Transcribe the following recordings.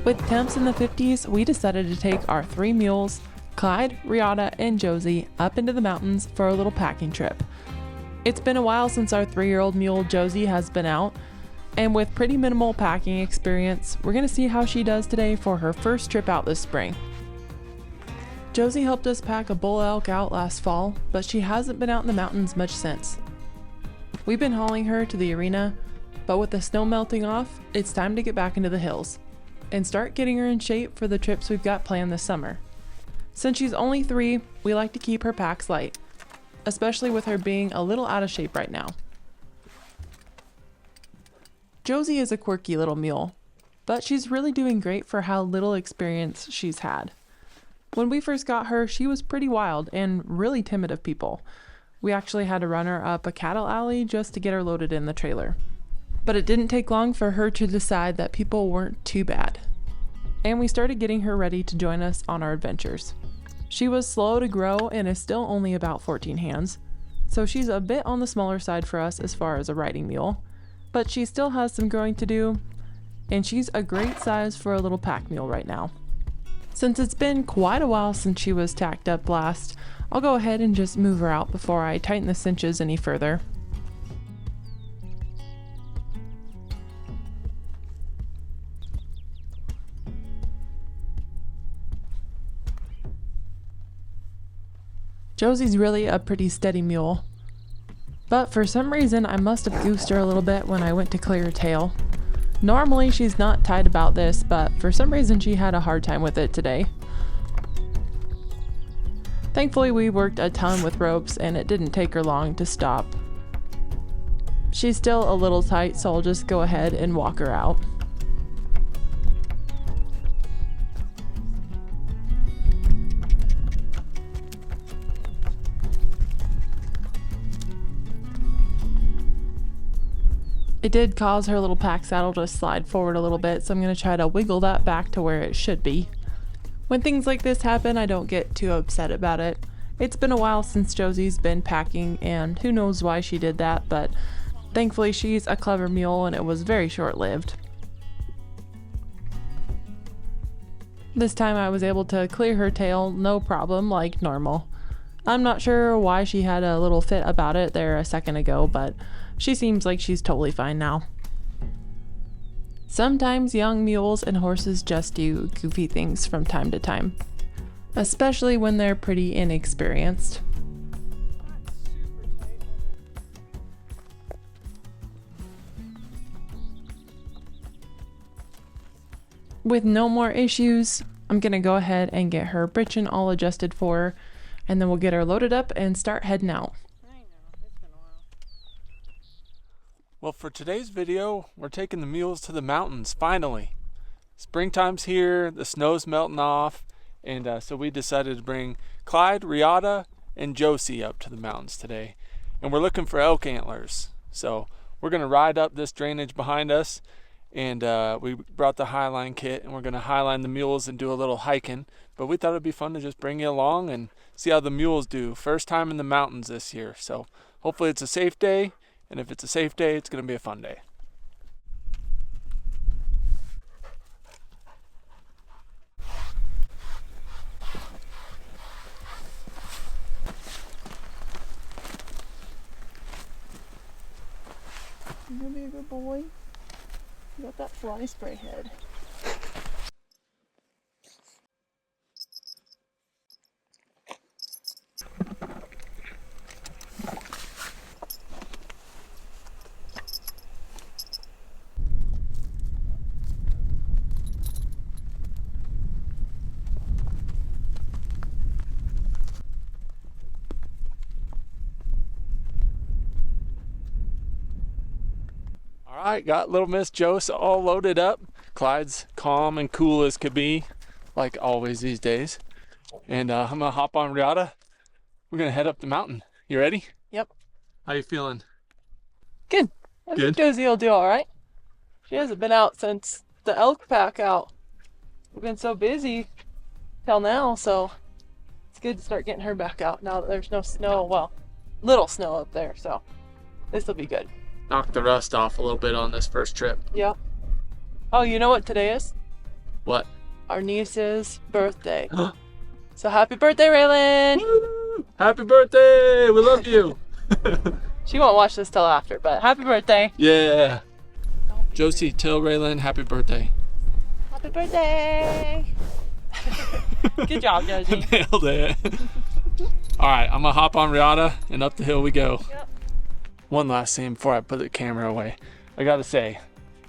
With temps in the 50s, we decided to take our 3 mules, Clyde, Reata, and Josey, up into the mountains for a little packing trip. It's been a while since our 3-year-old mule Josey has been out, and with pretty minimal packing experience, we're going to see how she does today for her first trip out this spring. Josey helped us pack a bull elk out last fall, but she hasn't been out in the mountains much since. We've been hauling her to the arena, but with the snow melting off, it's time to get back into the hills and start getting her in shape for the trips we've got planned this summer. Since she's only 3, we like to keep her packs light, especially with her being a little out of shape right now. Josey is a quirky little mule, but she's really doing great for how little experience she's had. When we first got her, she was pretty wild and really timid of people. We actually had to run her up a cattle alley just to get her loaded in the trailer. But it didn't take long for her to decide that people weren't too bad. And we started getting her ready to join us on our adventures. She was slow to grow and is still only about 14 hands, so she's a bit on the smaller side for us as far as a riding mule, but she still has some growing to do, and she's a great size for a little pack mule right now. Since it's been quite a while since she was tacked up last, I'll go ahead and just move her out before I tighten the cinches any further. Josey's really a pretty steady mule, but for some reason I must have goosed her a little bit when I went to clear her tail. Normally she's not tight about this, but for some reason she had a hard time with it today. Thankfully we worked a ton with ropes and it didn't take her long to stop. She's still a little tight, so I'll just go ahead and walk her out. It did cause her little pack saddle to slide forward a little bit, so I'm going to try to wiggle that back to where it should be. When things like this happen, I don't get too upset about it. It's been a while since Josey's been packing, and who knows why she did that, but thankfully she's a clever mule and it was very short-lived. This time I was able to clear her tail no problem like normal. I'm not sure why she had a little fit about it there a second ago, but she seems like she's totally fine now. Sometimes young mules and horses just do goofy things from time to time, especially when they're pretty inexperienced. With no more issues, I'm gonna go ahead and get her britchin all adjusted for her, and then we'll get her loaded up and start heading out. Well, for today's video, we're taking the mules to the mountains, finally. Springtime's here, the snow's melting off, and so we decided to bring Clyde, Reata, and Josey up to the mountains today. And we're looking for elk antlers. So we're gonna ride up this drainage behind us, and we brought the highline kit, and we're gonna highline the mules and do a little hiking. But we thought it'd be fun to just bring you along and see how the mules do. First time in the mountains this year, so hopefully it's a safe day. And if it's a safe day, it's going to be a fun day. You're going to be a good boy. You got that fly spray head. All right, got little Miss Josey all loaded up. Clyde's calm and cool as could be, like always these days. And I'm gonna hop on Reata. We're gonna head up the mountain. You ready? Yep. How you feeling? Good. I think Josey will do all right. She hasn't been out since the elk pack out. We've been so busy till now, so it's good to start getting her back out now that there's no snow. Well, little snow up there, so this will be good. Knock the rust off a little bit on this first trip. Yep. Oh, you know what today is? What? Our niece's birthday. So happy birthday, Raylan! Woo! Happy birthday! We love you! She won't watch this till after, but happy birthday. Yeah. Josey, tell Raylan happy birthday. Happy birthday! Good job, Josey. Nailed it. All right, I'm gonna hop on Reata and up the hill we go. Yep. One last thing before I put the camera away. I gotta say,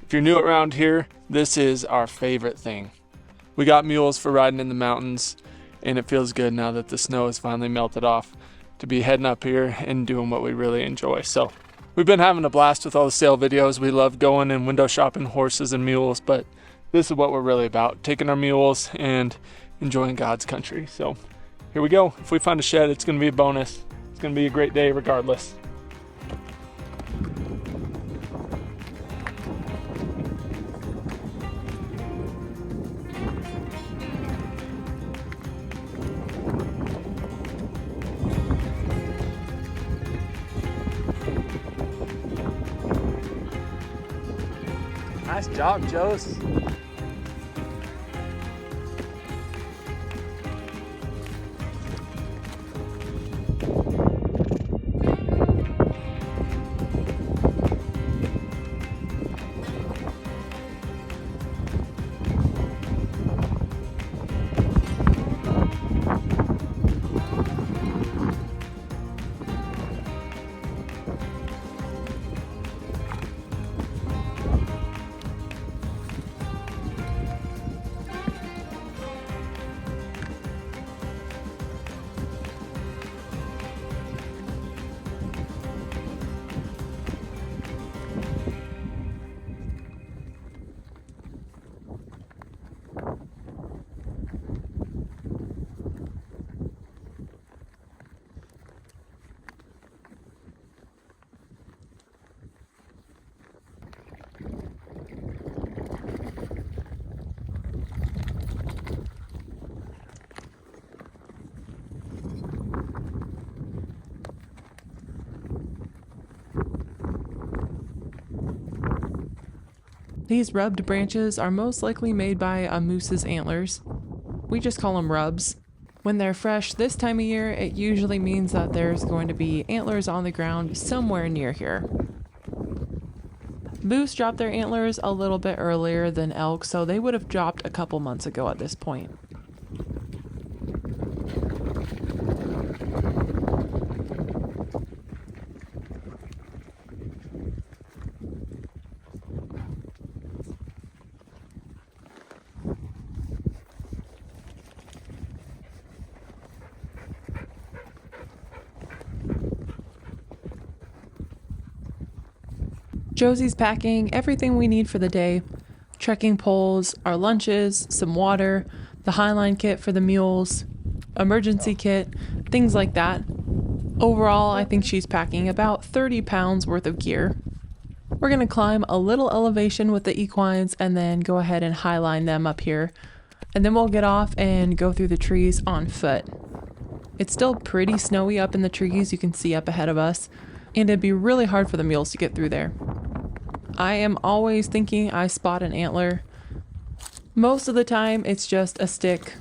if you're new around here, this is our favorite thing. We got mules for riding in the mountains, and it feels good now that the snow has finally melted off to be heading up here and doing what we really enjoy. So we've been having a blast with all the sale videos. We love going and window shopping horses and mules, but this is what we're really about, taking our mules and enjoying God's country. So here we go. If we find a shed, it's gonna be a bonus. It's gonna be a great day regardless. Nice job, Jose. These rubbed branches are most likely made by a moose's antlers. We just call them rubs. When they're fresh this time of year, it usually means that there's going to be antlers on the ground somewhere near here. Moose drop their antlers a little bit earlier than elk, so they would have dropped a couple months ago at this point. Josey's packing everything we need for the day. Trekking poles, our lunches, some water, the highline kit for the mules, emergency kit, things like that. Overall, I think she's packing about 30 pounds worth of gear. We're going to climb a little elevation with the equines and then go ahead and highline them up here. And then we'll get off and go through the trees on foot. It's still pretty snowy up in the trees, you can see up ahead of us, and it'd be really hard for the mules to get through there. I am always thinking I spot an antler. Most of the time, it's just a stick.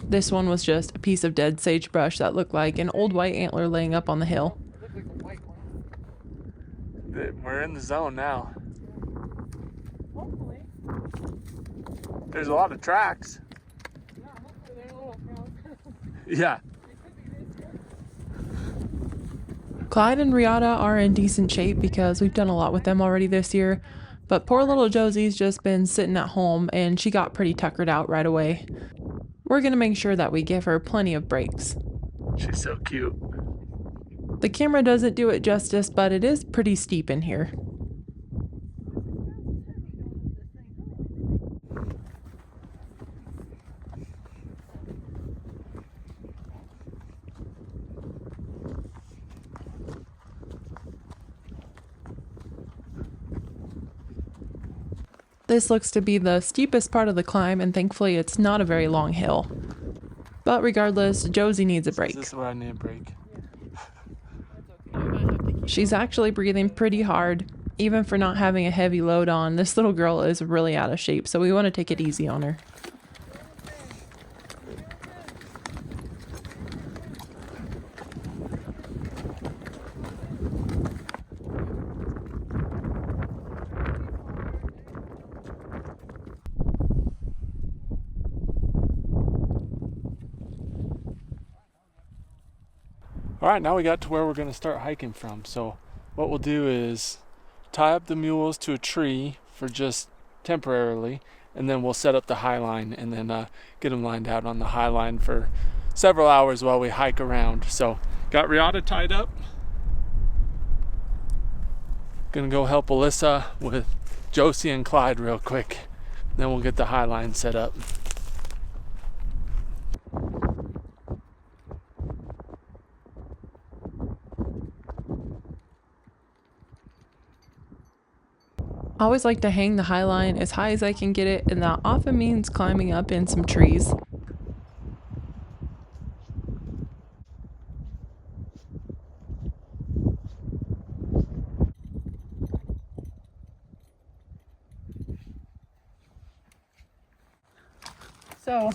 This one was just a piece of dead sagebrush that looked like an old white antler laying up on the hill. We're in the zone now. Hopefully. There's a lot of tracks. Yeah. Clyde and Reata are in decent shape because we've done a lot with them already this year, but poor little Josey's just been sitting at home and she got pretty tuckered out right away. We're going to make sure that we give her plenty of breaks. She's so cute. The camera doesn't do it justice, but it is pretty steep in here. This looks to be the steepest part of the climb, and thankfully it's not a very long hill. But regardless, Josey needs a break. This is where I need a break. She's actually breathing pretty hard. even for not having a heavy load on, this little girl is really out of shape, so we want to take it easy on her. All right, now we got to where we're going to start hiking from. So what we'll do is tie up the mules to a tree for just temporarily, and then we'll set up the highline and then get them lined out on the highline for several hours while we hike around. So got Reata tied up. Gonna go help Alyssa with Josey and Clyde real quick. Then we'll get the highline set up. I always like to hang the highline as high as I can get it, and that often means climbing up in some trees. So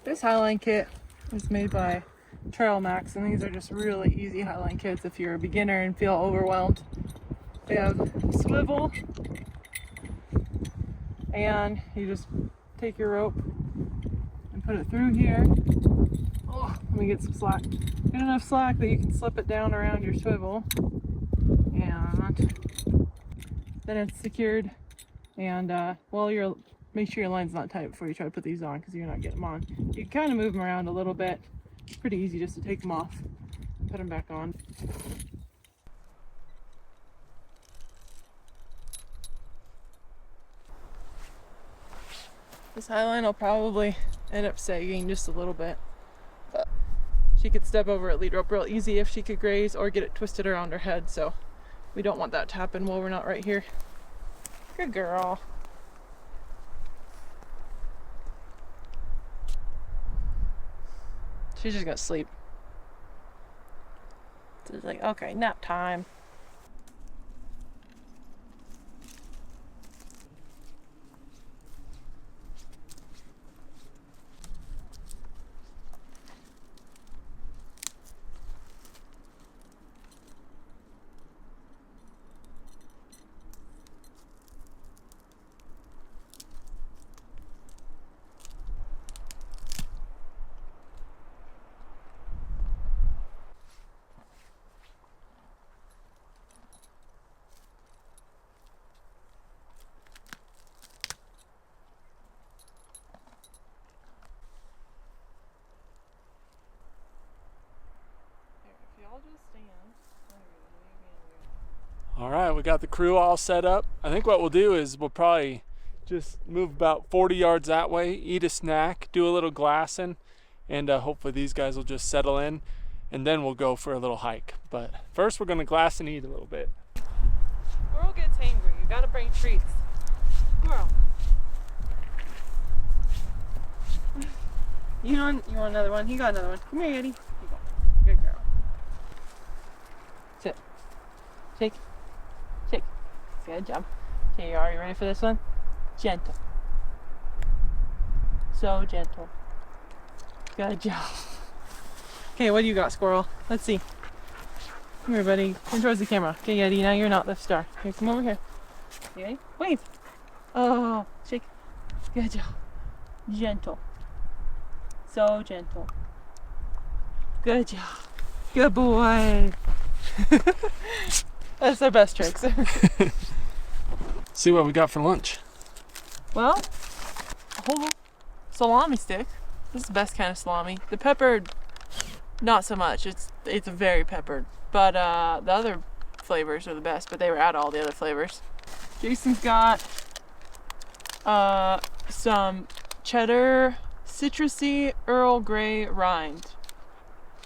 this highline kit is made by Trail Max, and these are just really easy highline kits if you're a beginner and feel overwhelmed. They have swivel, and you just take your rope and put it through here. Oh, let me get some slack. Get enough slack that you can slip it down around your swivel, and then it's secured. And well, make sure your line's not tight before you try to put these on, because you're not getting them on. You can kind of move them around a little bit. It's pretty easy just to take them off and put them back on. This highline will probably end up sagging just a little bit, but she could step over a lead rope real easy if she could graze or get it twisted around her head, so we don't want that to happen while we're not right here. Good girl. She's just gonna sleep. So it's like, okay, nap time. All right, we got the crew all set up. I think what we'll do is we'll probably just move about 40 yards that way, eat a snack, do a little glassing, and hopefully these guys will just settle in, and then we'll go for a little hike. But first we're gonna glass and eat a little bit. Squirrel gets hangry. You gotta bring treats. Squirrel. You want another one? He got another one. Come here, Eddie. Here you go. Good girl. Sit. Shake. Shake. Good job. Okay, are you ready for this one? Gentle. So gentle. Good job. Okay, what do you got, squirrel? Let's see. Come here, buddy. Come towards the camera. Okay, Eddie, now you're not the star. Here, come over here. Okay, wave. Oh, shake. Good job. Gentle. So gentle. Good job. Good boy. That's our best tricks. See what we got for lunch. Well, a whole salami stick. This is the best kind of salami. The peppered, not so much. It's very peppered. But the other flavors are the best, but they were out of all the other flavors. Jason's got some cheddar citrusy Earl Grey rind.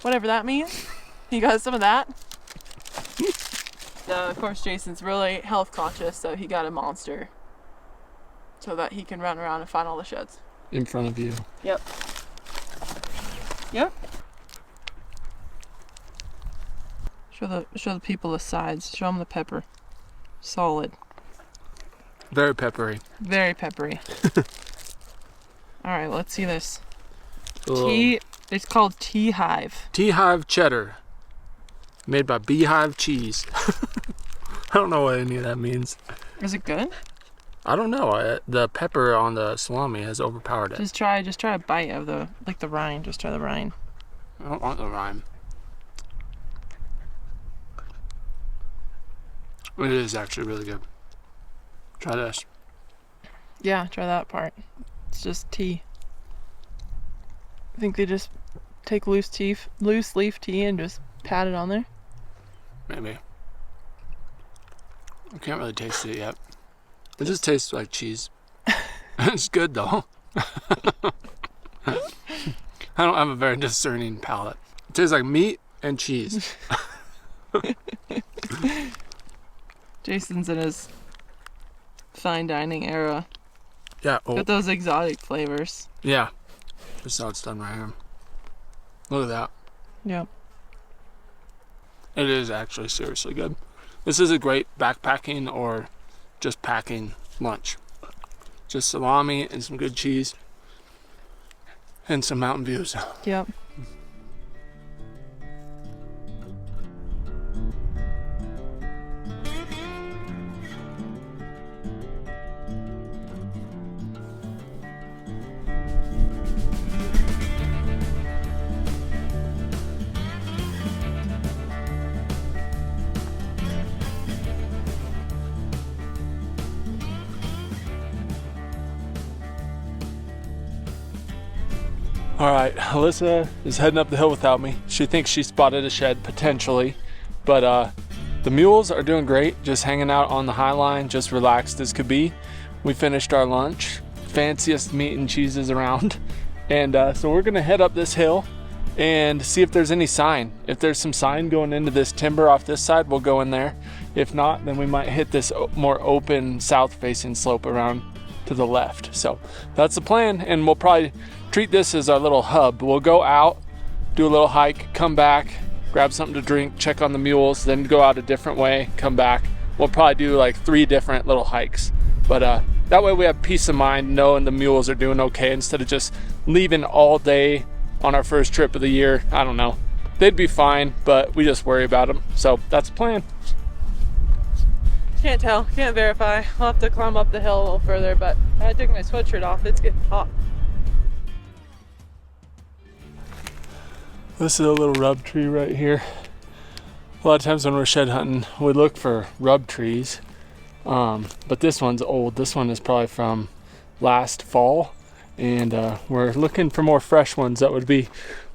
Whatever that means. He got some of that. Of course, Jason's really health conscious, so he got a monster so that he can run around and find all the sheds. In front of you. Yep. Yep. Show the people the sides. Show them the pepper. Solid. Very peppery. Very peppery. All right, let's see this. Ugh. It's called Tea Hive. Tea Hive cheddar. Made by Beehive cheese. I don't know what any of that means. Is it good? I don't know. The pepper on the salami has overpowered it. Just try a bite of the rind. Just try the rind. I don't want the rind. It is actually really good. Try this. Yeah, try that part. It's just tea. I think they just take loose leaf tea and just pat it on there. Maybe. I can't really taste it yet. It just tastes like cheese. It's good though. I don't have a very discerning palate. It tastes like meat and cheese. Jason's in his fine dining era. Yeah. Got those exotic flavors. Yeah. This is how it's done right here. Look at that. Yep. It is actually seriously good. This is a great backpacking or just packing lunch. Just salami and some good cheese and some mountain views. Yep. All right, Alyssa is heading up the hill without me. She thinks she spotted a shed potentially, but the mules are doing great, just hanging out on the highline, just relaxed as could be. We finished our lunch, fanciest meat and cheeses around, and so we're gonna head up this hill and see if there's any sign. If there's some sign going into this timber off this side, we'll go in there. If not, then we might hit this more open south-facing slope around to the left. So that's the plan, and we'll probably treat this as our little hub. We'll go out, do a little hike, come back, grab something to drink, check on the mules, then go out a different way, come back. We'll probably do like 3 different little hikes. But that way we have peace of mind knowing the mules are doing okay instead of just leaving all day on our first trip of the year. I don't know. They'd be fine, but we just worry about them. So that's the plan. Can't tell, can't verify. I'll have to climb up the hill a little further, but I took my sweatshirt off. It's getting hot. This is a little rub tree right here. A lot of times when we're shed hunting, we look for rub trees. But this one's old. This one is probably from last fall. And we're looking for more fresh ones that would be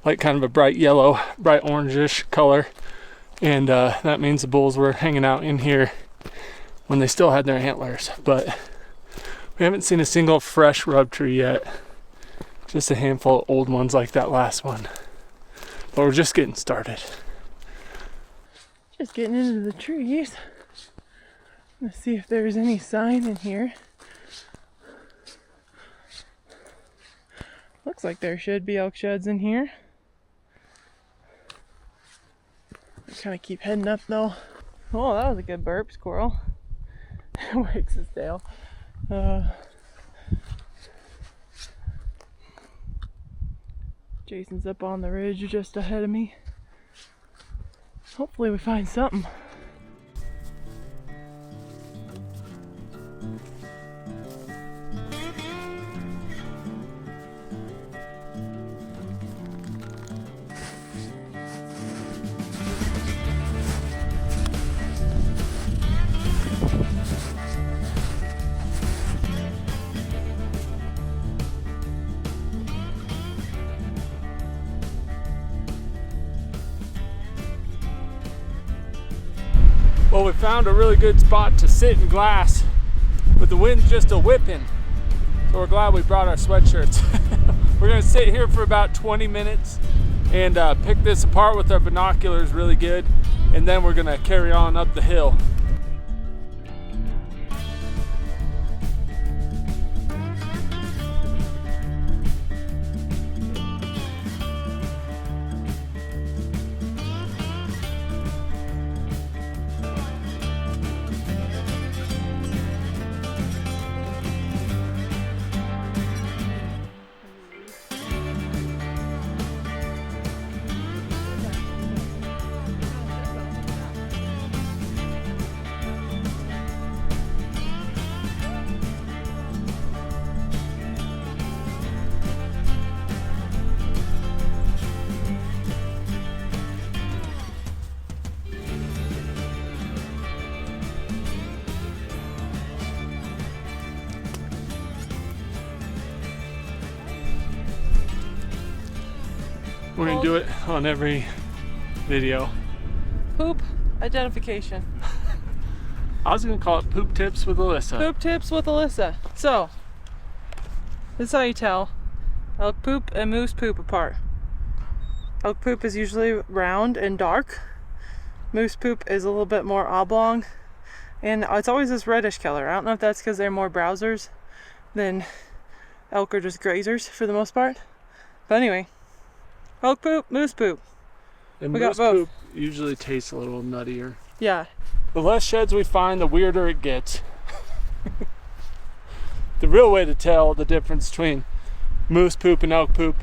like kind of a bright yellow, bright orangish color. And that means the bulls were hanging out in here when they still had their antlers. But we haven't seen a single fresh rub tree yet. Just a handful of old ones like that last one. But we're just getting started. Just getting into the trees. Let's see if there's any sign in here. Looks like there should be elk sheds in here. Kind of keep heading up though. Oh, that was a good burp, squirrel. Wags his tail. Jason's up on the ridge just ahead of me. Hopefully we find something. Well, we found a really good spot to sit in glass, but the wind's just a whipping. So we're glad we brought our sweatshirts. We're gonna sit here for about 20 minutes and pick this apart with our binoculars really good, and then we're gonna carry on up the hill. We're gonna do it on every video. Poop identification. I was gonna call it Poop Tips with Alyssa. Poop tips with Alyssa. So, this is how you tell elk poop and moose poop apart. Elk poop is usually round and dark. Moose poop is a little bit more oblong, and it's always this reddish color. I don't know if that's because they're more browsers than elk are just grazers for the most part. But anyway, elk poop, moose poop. And We moose got both. poop usually tastes a little nuttier. Yeah. The less sheds we find, the weirder it gets. The real way to tell the difference between moose poop and elk poop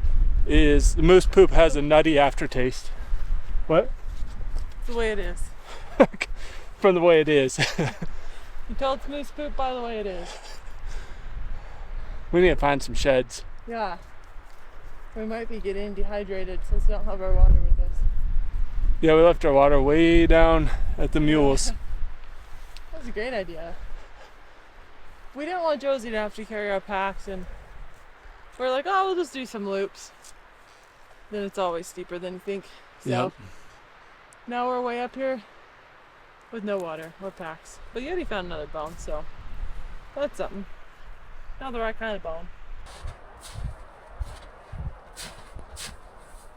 is the moose poop has a nutty aftertaste. What? It's the way it is. From the way it is. You tell it's moose poop by the way it is. We need to find some sheds. Yeah. We might be getting dehydrated since we don't have our water with us. Yeah, we left our water way down at the mules. That was a great idea. We didn't want Josey to have to carry our packs, and we're like, oh, we'll just do some loops. Then it's always steeper than you think. So Yep. now we're way up here with no water or packs. But Yeti found another bone, so that's something. Not the right kind of bone.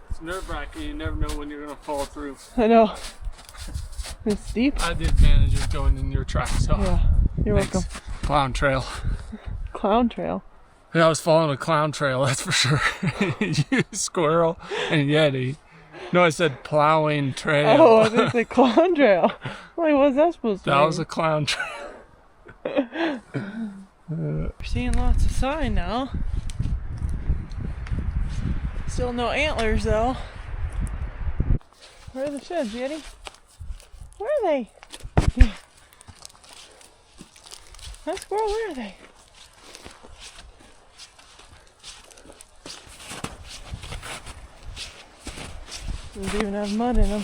It's nerve-wracking. You never know when you're gonna fall through. I know. It's steep. I had the advantage of going in your track, so Yeah, you're thanks. welcome. Clown trail. Clown trail. Yeah, I was following a clown trail, that's for sure. You squirrel and Yeti. No, I said plowing trail. Oh, I think the clown trail. Like, what's that supposed to mean? That was a clown trail. We're seeing lots of sign now. Still no antlers though. Where are the sheds, Yeti? Where are they? That squirrel, where are they? Doesn't even have mud in them.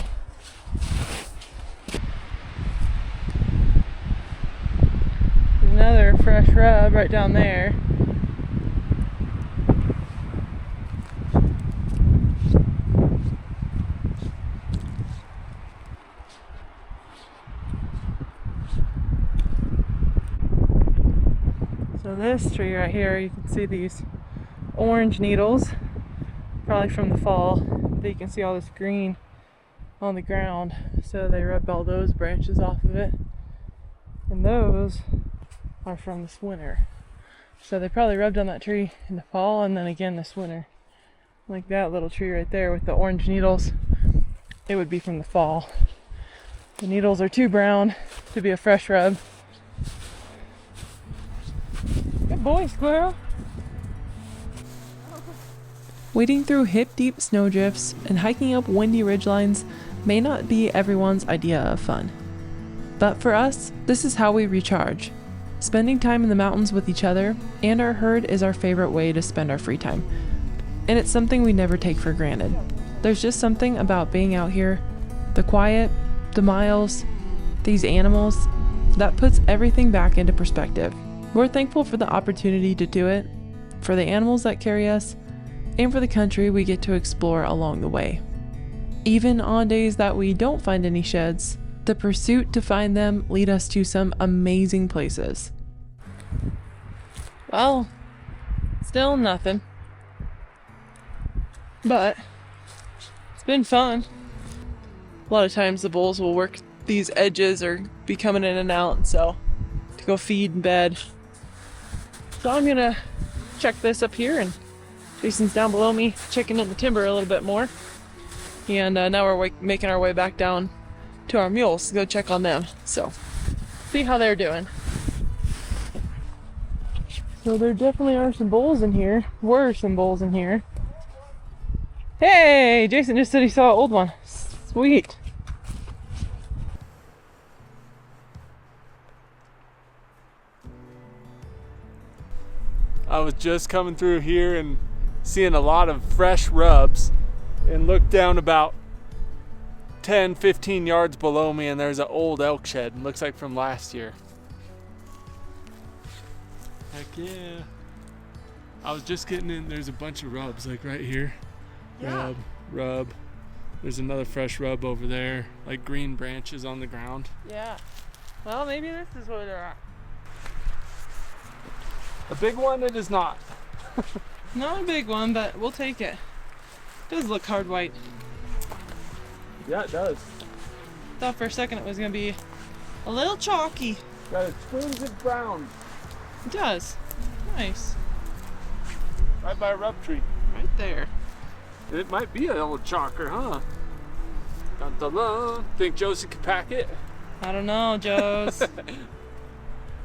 Another fresh rub right down there. So this tree right here, you can see these orange needles, probably from the fall. But you can see all this green on the ground. So they rubbed all those branches off of it. And those are from this winter. So they probably rubbed on that tree in the fall and then again this winter. Like that little tree right there with the orange needles, it would be from the fall. The needles are too brown to be a fresh rub. Good boy, squirrel. Wading through hip-deep snowdrifts and hiking up windy ridgelines may not be everyone's idea of fun. But for us, this is how we recharge. Spending time in the mountains with each other and our herd is our favorite way to spend our free time. And it's something we never take for granted. There's just something about being out here, the quiet, the miles, these animals, that puts everything back into perspective. We're thankful for the opportunity to do it, for the animals that carry us, and for the country we get to explore along the way. Even on days that we don't find any sheds, the pursuit to find them lead us to some amazing places. Well, still nothing. But it's been fun. A lot of times the bulls will work these edges or be coming in and out, so to go feed and bed. So I'm gonna check this up here, and Jason's down below me checking in the timber a little bit more. And now we're making our way back down to our mules to go check on them. So, see how they're doing. So there definitely are some bulls in here. Were some bulls in here. Hey, Jason just said he saw an old one. Sweet. I was just coming through here and seeing a lot of fresh rubs and looked down about 10-15 yards below me and there's an old elk shed. It looks like from last year. Heck yeah. I was just getting in, there's a bunch of rubs like right here. Yeah. Rub, rub. There's another fresh rub over there, like green branches on the ground. Yeah. Well, maybe this is where they're at. A big one it is not. Not a big one, but we'll take it. Does look hard white. Yeah, it does. Thought for a second it was gonna be a little chalky. Got a twinge of brown. It does. Nice. Right by a rub tree. Right there. It might be an old chalker, huh? Dun, dun, dun. Think Josey could pack it? I don't know, Joe's.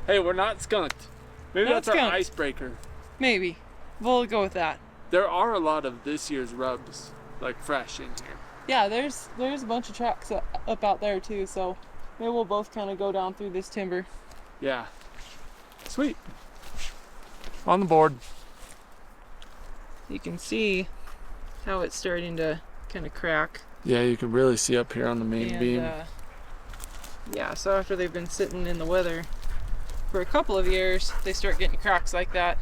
Hey, we're not skunked. Maybe Not that's our skunked. icebreaker. Maybe. We'll go with that. There are a lot of this year's rubs, like fresh in here. Yeah, there's a bunch of tracks up out there too, so maybe we'll both kind of go down through this timber. Yeah. Sweet. On the board. You can see how it's starting to kind of crack. Yeah, you can really see up here on the main beam. Yeah, so after they've been sitting in the weather for a couple of years, they start getting cracks like that,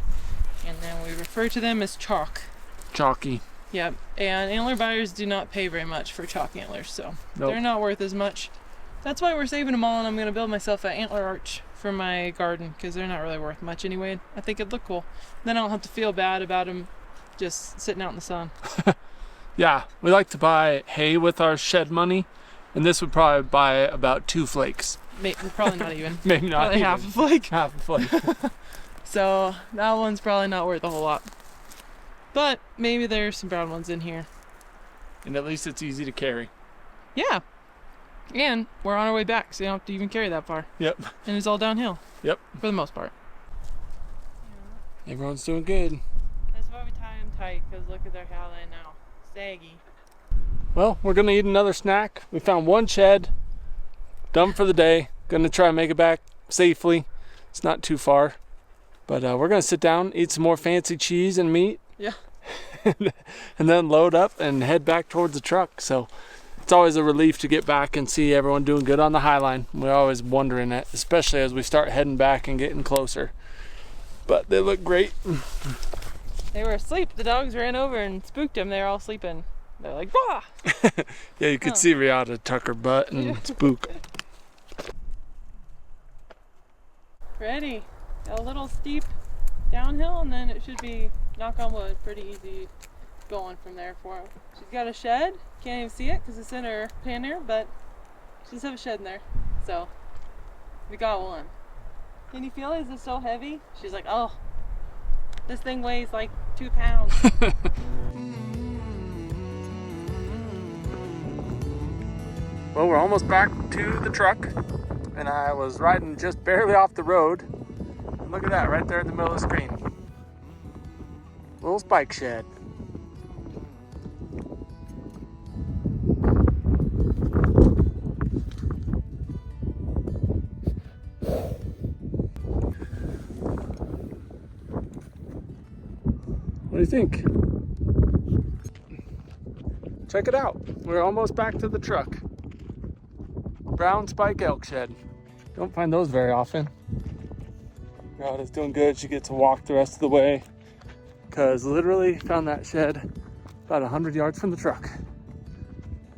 and then we refer to them as chalk. Chalky. Yep, and antler buyers do not pay very much for chalk antlers, so Nope. they're not worth as much. That's why we're saving them all, and I'm going to build myself an antler arch for my garden, because they're not really worth much anyway. I think it'd look cool. Then I don't have to feel bad about them just sitting out in the sun. Yeah, we like to buy hay with our shed money, and this would probably buy about 2 flakes. Probably not even. Maybe not Probably even. half a flake. Half a flake. So that one's probably not worth a whole lot. But maybe there's some brown ones in here. And at least it's easy to carry. Yeah. And we're on our way back, so you don't have to even carry that far. Yep. And it's all downhill. Yep. For the most part. Everyone's doing good. That's why we tie them tight, because look at their highline now. Saggy. Well, we're gonna eat another snack. We found one shed. Done for the day. Gonna try and make it back safely. It's not too far. But we're gonna sit down, eat some more fancy cheese and meat. Yeah. And then load up and head back towards the truck. So it's always a relief to get back and see everyone doing good on the highline. We're always wondering that, especially as we start heading back and getting closer. But they look great. They were asleep. The dogs ran over and spooked them. They were all sleeping. They're like, bah! Yeah, you could see Reata tuck her butt and spook. Ready. Got a little steep downhill, and then it should be, knock on wood, pretty easy going from there for him. She's got a shed. Can't even see it because it's in her pannier, but she does have a shed in there. So we got one. Can you feel it? Is it so heavy? She's like, oh, this thing weighs like 2 pounds. Well, we're almost back to the truck, and I was riding just barely off the road. And look at that, right there in the middle of the screen. Little spike shed. What do you think? Check it out. We're almost back to the truck. Brown spike elk shed. Don't find those very often. God is doing good. She gets to walk the rest of the way, because literally found that shed about 100 yards from the truck.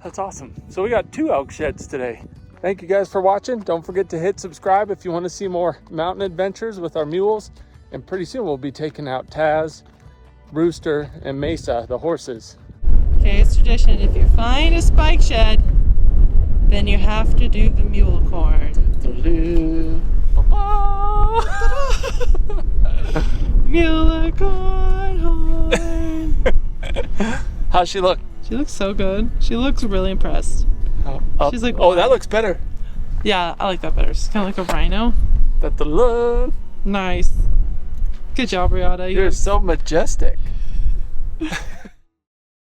That's awesome. So we got 2 elk sheds today. Thank you guys for watching. Don't forget to hit subscribe if you want to see more mountain adventures with our mules. And pretty soon we'll be taking out Taz, Rooster, and Mesa, the horses. Okay, it's tradition. If you find a spike shed, then you have to do the mule corn. Mule corn horn. How's she look? She looks so good. She looks really impressed. She's like, oh, that looks better. Yeah, I like that better. It's kind of like a rhino. Da-da-da. Nice. Good job, Reata. You're so majestic.